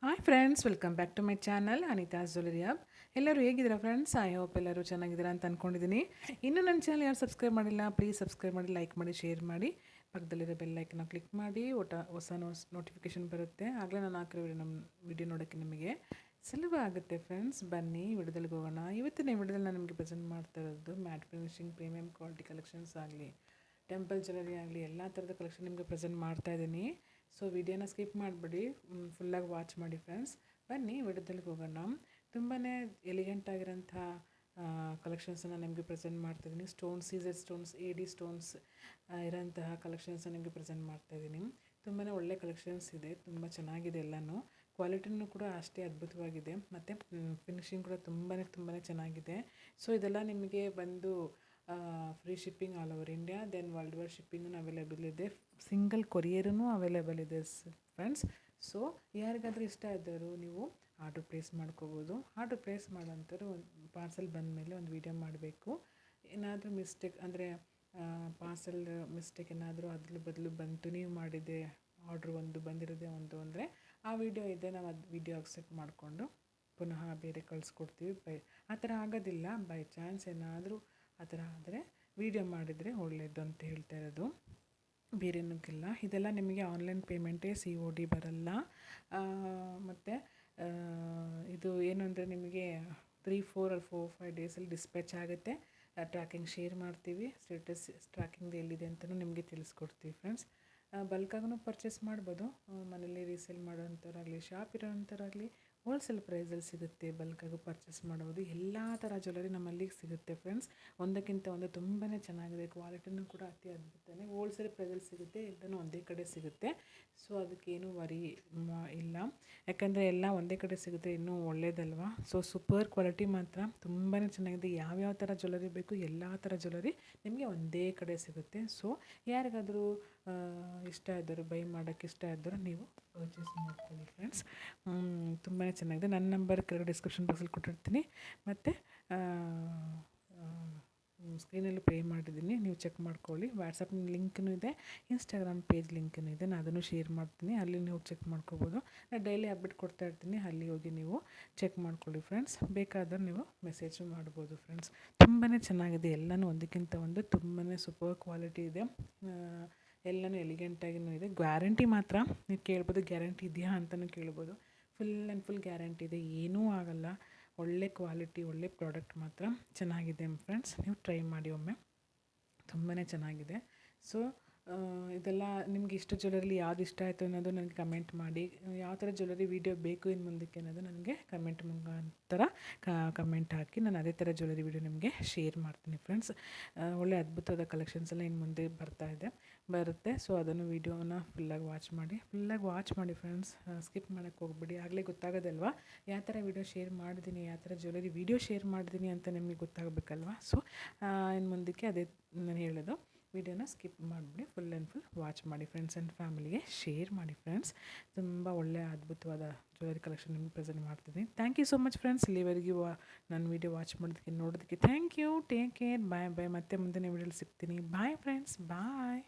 Hi friends, welcome back to my channel Anitha's jewellery hub. ಎಲ್ಲರೂ ಹೇಗಿದ್ದೀರಾ friends? I hope ಎಲ್ಲರೂ ಚೆನ್ನಾಗಿದ್ದೀರಾ ಅಂತ ಅಂದ್ಕೊಂಡಿದ್ದೀನಿ. ಇನ್ನೂ ನನ್ನ ಚಾನಲ್ ಯಾರು ಸಬ್ಸ್ಕ್ರೈಬ್ ಮಾಡಿಲ್ಲ, ಪ್ಲೀಸ್ ಸಬ್ಸ್ಕ್ರೈಬ್ ಮಾಡಿ, ಲೈಕ್ ಮಾಡಿ, ಶೇರ್ ಮಾಡಿ, ಪಕ್ಕದಲ್ಲಿರೋ ಬೆಲ್ ಐಕನ್ನ ಕ್ಲಿಕ್ ಮಾಡಿ. ಹೊಸ ನೋಟಿಫಿಕೇಷನ್ ಬರುತ್ತೆ. ಆಗಲೇ ನಾನು ಹಾಕಿರೋ ನಮ್ಮ ವಿಡಿಯೋ ನೋಡೋಕ್ಕೆ ನಿಮಗೆ ಸುಲಭ ಆಗುತ್ತೆ ಫ್ರೆಂಡ್ಸ್. ಬನ್ನಿ ವಿಡಿಯೋದಲ್ಲಿ ಹೋಗೋಣ. ಇವತ್ತಿನ ವಿಡಿಯೋದಲ್ಲಿ ನಾನು ನಿಮಗೆ ಪ್ರೆಸೆಂಟ್ ಮಾಡ್ತಾ ಇರೋದು mat finishing premium quality collections ಆಗಲಿ, ಟೆಂಪಲ್ ಜ್ಯುವೆಲರಿ ಆಗಲಿ, ಎಲ್ಲ ಥರದ ಕಲೆಕ್ಷನ್ ನಿಮಗೆ ಪ್ರೆಸೆಂಟ್ ಮಾಡ್ತಾ ಇದ್ದೀನಿ. ಸೊ ವಿಡಿಯೋನ ಸ್ಕಿಪ್ ಮಾಡಿಬಿಡಿ, ಫುಲ್ಲಾಗಿ ವಾಚ್ ಮಾಡಿ ಫ್ರೆಂಡ್ಸ್. ಬನ್ನಿ ವಿಡಿಯೋದಲ್ಲಿ ಹೋಗೋಣ. ತುಂಬಾ ಎಲಿಗೆಂಟ್ ಆಗಿರೋಂಥ ಕಲೆಕ್ಷನ್ಸನ್ನು ನಿಮಗೆ ಪ್ರೆಸೆಂಟ್ ಮಾಡ್ತಾಯಿದ್ದೀನಿ. ಸ್ಟೋನ್ಸ್, ಸೀಸರ್ ಸ್ಟೋನ್ಸ್, AD ಸ್ಟೋನ್ಸ್ ಇರೋಂತಹ ಕಲೆಕ್ಷನ್ಸನ್ನು ನಿಮಗೆ ಪ್ರೆಸೆಂಟ್ ಮಾಡ್ತಾಯಿದ್ದೀನಿ. ತುಂಬಾ ಒಳ್ಳೆ ಕಲೆಕ್ಷನ್ಸ್ ಇದೆ, ತುಂಬ ಚೆನ್ನಾಗಿದೆ. ಎಲ್ಲನೂ ಕ್ವಾಲಿಟಿನೂ ಕೂಡ ಅಷ್ಟೇ ಅದ್ಭುತವಾಗಿದೆ, ಮತ್ತು ಫಿನಿಶಿಂಗ್ ಕೂಡ ತುಂಬಾ ಚೆನ್ನಾಗಿದೆ. ಸೊ ಇದೆಲ್ಲ ನಿಮಗೆ ಬಂದು free shipping all over India, then worldwide ಶಿಪ್ಪಿಂಗೂ ಅವೈಲೇಬಲ್ ಇದೆ. ಸಿಂಗಲ್ ಕೊರಿಯರೂ ಅವೈಲೇಬಲ್ ಇದೆ ಫ್ರೆಂಡ್ಸ್. ಸೊ ಯಾರಿಗಾದರೂ ಇಷ್ಟ ಇದ್ದರೂ ನೀವು ಆರ್ಡ್ರ್ ಪ್ಲೇಸ್ ಮಾಡ್ಕೋಬೋದು. ಆರ್ಡ್ರ್ ಪ್ಲೇಸ್ ಮಾಡೋಂಥವ್ರು ಒಂದು ಪಾರ್ಸೆಲ್ ಬಂದಮೇಲೆ ಒಂದು ವೀಡಿಯೋ ಮಾಡಬೇಕು. ಏನಾದರೂ ಮಿಸ್ಟೇಕ್ ಅಂದರೆ ಪಾರ್ಸೆಲ್ ಮಿಸ್ಟೇಕ್ ಏನಾದರೂ ಅದ್ರ ಬದಲು ಬಂತು, ನೀವು ಮಾಡಿದ್ದೆ ಆರ್ಡ್ರ್ ಒಂದು ಬಂದಿರೋದೇ ಒಂದು ಅಂದರೆ ಆ ವಿಡಿಯೋ ಇದೆ, ನಾವು ಅದು ವಿಡಿಯೋ ಅಕ್ಸೆಪ್ಟ್ ಮಾಡಿಕೊಂಡು ಪುನಃ ಬೇರೆ ಕಳಿಸ್ಕೊಡ್ತೀವಿ. ಆ ಥರ ಆಗೋದಿಲ್ಲ. ಬೈ ಚಾನ್ಸ್ ಏನಾದರೂ ಆ ಥರ ಆದರೆ ವೀಡಿಯೋ ಮಾಡಿದರೆ ಒಳ್ಳೆಯದು ಅಂತ ಹೇಳ್ತಾ ಇರೋದು, ಬೇರೆನಕ್ಕಿಲ್ಲ. ಇದೆಲ್ಲ ನಿಮಗೆ ಆನ್ಲೈನ್ ಪೇಮೆಂಟೇ, COD ಬರಲ್ಲ. ಮತ್ತು ಇದು ಏನು ಅಂದರೆ ನಿಮಗೆ 3-4 ಡೇಸಲ್ಲಿ ಡಿಸ್ಪ್ಯಾಚ್ ಆಗುತ್ತೆ. ಟ್ರ್ಯಾಕಿಂಗ್ ಶೇರ್ ಮಾಡ್ತೀವಿ. ಸ್ಟೇಟಸ್ ಟ್ರ್ಯಾಕಿಂಗ್ ಎಲ್ಲಿದೆ ಅಂತಲೂ ನಿಮಗೆ ತಿಳಿಸ್ಕೊಡ್ತೀವಿ ಫ್ರೆಂಡ್ಸ್. ಬಲ್ಕಾಗೂ ಪರ್ಚೇಸ್ ಮಾಡ್ಬೋದು. ಮನೇಲಿ ರೀಸೇಲ್ ಮಾಡೋವಂಥವ್ರಾಗಲಿ, ಶಾಪ್ ಇರೋವಂಥವ್ರಾಗಲಿ ಹೋಲ್ಸೇಲ್ ಪ್ರೈಸಲ್ಲಿ ಸಿಗುತ್ತೆ. ಬಲ್ಕಾಗೂ ಪರ್ಚೇಸ್ ಮಾಡ್ಬೋದು. ಎಲ್ಲ ಥರ ಜ್ಯುವೆಲರಿ ನಮ್ಮಲ್ಲಿ ಸಿಗುತ್ತೆ ಫ್ರೆಂಡ್ಸ್. ಒಂದಕ್ಕಿಂತ ಒಂದು ತುಂಬಾ ಚೆನ್ನಾಗಿದೆ. ಕ್ವಾಲಿಟಿನೂ ಕೂಡ ಅತಿ ಅದ್ಭುತನೇ. ಹೋಲ್ಸೇಲ್ ಪ್ರೈಸಲ್ಲಿ ಸಿಗುತ್ತೆ, ಎಲ್ಲನೂ ಒಂದೇ ಕಡೆ ಸಿಗುತ್ತೆ. ಸೊ ಅದಕ್ಕೇನು ವರಿ ಇಲ್ಲ, ಯಾಕಂದರೆ ಎಲ್ಲ ಒಂದೇ ಕಡೆ ಸಿಗುತ್ತೆ, ಇನ್ನೂ ಒಳ್ಳೇದಲ್ವಾ. ಸೊ ಸೂಪರ್ ಕ್ವಾಲಿಟಿ ಮಾತ್ರ ತುಂಬಾ ಚೆನ್ನಾಗಿದೆ. ಯಾವ್ಯಾವ ಥರ ಜ್ಯುವೆಲರಿ ಬೇಕು ಎಲ್ಲ ಥರ ಜ್ಯುವೆಲರಿ ನಿಮಗೆ ಒಂದೇ ಕಡೆ ಸಿಗುತ್ತೆ. ಸೊ ಯಾರಿಗಾದರೂ ಇಷ್ಟ ಇದ್ದರು, ಬೈ ಮಾಡೋಕ್ಕೆ ಇಷ್ಟ ಇದ್ದರು ನೀವು ಪರ್ಚೇಸ್ ಮಾಡ್ಕೊಳ್ಳಿ ಫ್ರೆಂಡ್ಸ್. ತುಂಬಾ ಚೆನ್ನಾಗಿದೆ. ನನ್ನ ನಂಬರ್ ಕೆಳಗಡೆ ಡಿಸ್ಕ್ರಿಪ್ಷನ್ ಬಾಕ್ಸಲ್ಲಿ ಕೊಟ್ಟಿರ್ತೀನಿ, ಮತ್ತು ಸ್ಕ್ರೀನಲ್ಲಿ ಪೇ ಮಾಡಿದ್ದೀನಿ, ನೀವು ಚೆಕ್ ಮಾಡ್ಕೊಳ್ಳಿ. ವಾಟ್ಸಪ್ ಲಿಂಕ್ನೂ ಇದೆ, ಇನ್ಸ್ಟಾಗ್ರಾಮ್ ಪೇಜ್ ಲಿಂಕ್ನೂ ಇದೆ, ನಾನು ಅದನ್ನು ಶೇರ್ ಮಾಡ್ತೀನಿ. ಅಲ್ಲಿ ನೀವು ಚೆಕ್ ಮಾಡ್ಕೋಬೋದು. ನಾನು ಡೈಲಿ ಅಪ್ಡೇಟ್ ಕೊಡ್ತಾ ಇರ್ತೀನಿ, ಅಲ್ಲಿ ಹೋಗಿ ನೀವು ಚೆಕ್ ಮಾಡ್ಕೊಳ್ಳಿ ಫ್ರೆಂಡ್ಸ್. ಬೇಕಾದ್ರೆ ನೀವು ಮೆಸೇಜು ಮಾಡ್ಬೋದು ಫ್ರೆಂಡ್ಸ್. ತುಂಬಾ ಚೆನ್ನಾಗಿದೆ. ಎಲ್ಲನೂ ಒಂದಕ್ಕಿಂತ ಒಂದು ತುಂಬಾ ಸೂಪರ್ ಕ್ವಾಲಿಟಿ ಇದೆ. ಎಲ್ಲನೂ ಎಲಿಗೆಂಟಾಗಿಯೂ ಇದೆ. ಗ್ಯಾರಂಟಿ ಮಾತ್ರ ನೀವು ಕೇಳ್ಬೋದು, ಗ್ಯಾರಂಟಿ ಇದೆಯಾ ಅಂತಲೂ ಕೇಳ್ಬೋದು. ಫುಲ್ ಆ್ಯಂಡ್ ಫುಲ್ ಗ್ಯಾರಂಟಿ ಇದೆ, ಏನೂ ಆಗೋಲ್ಲ. ಒಳ್ಳೆ ಕ್ವಾಲಿಟಿ, ಒಳ್ಳೆ ಪ್ರಾಡಕ್ಟ್ ಮಾತ್ರ ಚೆನ್ನಾಗಿದೆ ಫ್ರೆಂಡ್ಸ್. ನೀವು ಟ್ರೈ ಮಾಡಿ ಒಮ್ಮೆ, ತುಂಬಾ ಚೆನ್ನಾಗಿದೆ. ಸೊ ಇದೆಲ್ಲ ನಿಮ್ಗೆ ಇಷ್ಟು ಜ್ಯುವೆಲರಿ ಯಾವ್ದು ಇಷ್ಟ ಆಯಿತು ಅನ್ನೋದು ನನಗೆ ಕಮೆಂಟ್ ಮಾಡಿ. ಯಾವ ಥರ ಜ್ಯುವೆಲರಿ ವೀಡಿಯೋ ಬೇಕು ಇನ್ನು ಮುಂದಕ್ಕೆ ಅನ್ನೋದು ನನಗೆ ಕಮೆಂಟ್ ಮುಖಾಂತರ ಕಮೆಂಟ್ ಹಾಕಿ, ನಾನು ಅದೇ ಥರ ಜ್ಯುವೆಲರಿ ವೀಡಿಯೋ ನಿಮಗೆ ಶೇರ್ ಮಾಡ್ತೀನಿ ಫ್ರೆಂಡ್ಸ್. ಒಳ್ಳೆ ಅದ್ಭುತವಾದ ಕಲೆಕ್ಷನ್ಸ್ ಎಲ್ಲ ಇನ್ನು ಮುಂದೆ ಬರುತ್ತೆ. ಸೊ ಅದನ್ನು ವೀಡಿಯೋನ ಫುಲ್ಲಾಗಿ ವಾಚ್ ಮಾಡಿ ಫ್ರೆಂಡ್ಸ್. ಸ್ಕಿಪ್ ಮಾಡೋಕ್ಕೆ ಹೋಗ್ಬಿಡಿ. ಆಗಲೇ ಗೊತ್ತಾಗೋದಲ್ವಾ ಯಾವ ಥರ ವೀಡಿಯೋ ಶೇರ್ ಮಾಡಿದ್ದೀನಿ, ಯಾವ ಥರ ಜ್ಯುವೆಲರಿ ವೀಡಿಯೋ ಶೇರ್ ಮಾಡಿದ್ದೀನಿ ಅಂತ ನಿಮಗೆ ಗೊತ್ತಾಗಬೇಕಲ್ವಾ. ಸೊ ಇನ್ನು ಮುಂದಕ್ಕೆ ಅದೇ ನಾನು ಹೇಳೋದು, ವೀಡಿಯೋನ ಸ್ಕಿಪ್ ಮಾಡಿಬಿಡಿ, ಫುಲ್ ಆ್ಯಂಡ್ ಫುಲ್ ವಾಚ್ ಮಾಡಿ. ಫ್ರೆಂಡ್ಸ್ ಆ್ಯಂಡ್ ಫ್ಯಾಮಿಲಿಗೆ ಶೇರ್ ಮಾಡಿ ಫ್ರೆಂಡ್ಸ್. ತುಂಬ ಒಳ್ಳೆಯ ಅದ್ಭುತವಾದ ಜ್ಯುವೆಲರಿ ಕಲೆಕ್ಷನ್ ನಿಮಗೆ ಪ್ರೆಸೆಂಟ್ ಮಾಡ್ತಿದ್ದೀನಿ. Thank you so much friends. ಇಲ್ಲಿವರೆಗೂ ನನ್ನ ವೀಡಿಯೋ ವಾಚ್ ಮಾಡೋದಕ್ಕೆ, ನೋಡೋದಕ್ಕೆ thank you. Take care. Bye. ಮತ್ತೆ ಮುಂದಿನ ವೀಡಿಯೋಲಿ ಸಿಗ್ತೀನಿ. ಬಾಯ್ ಫ್ರೆಂಡ್ಸ್, ಬಾಯ್.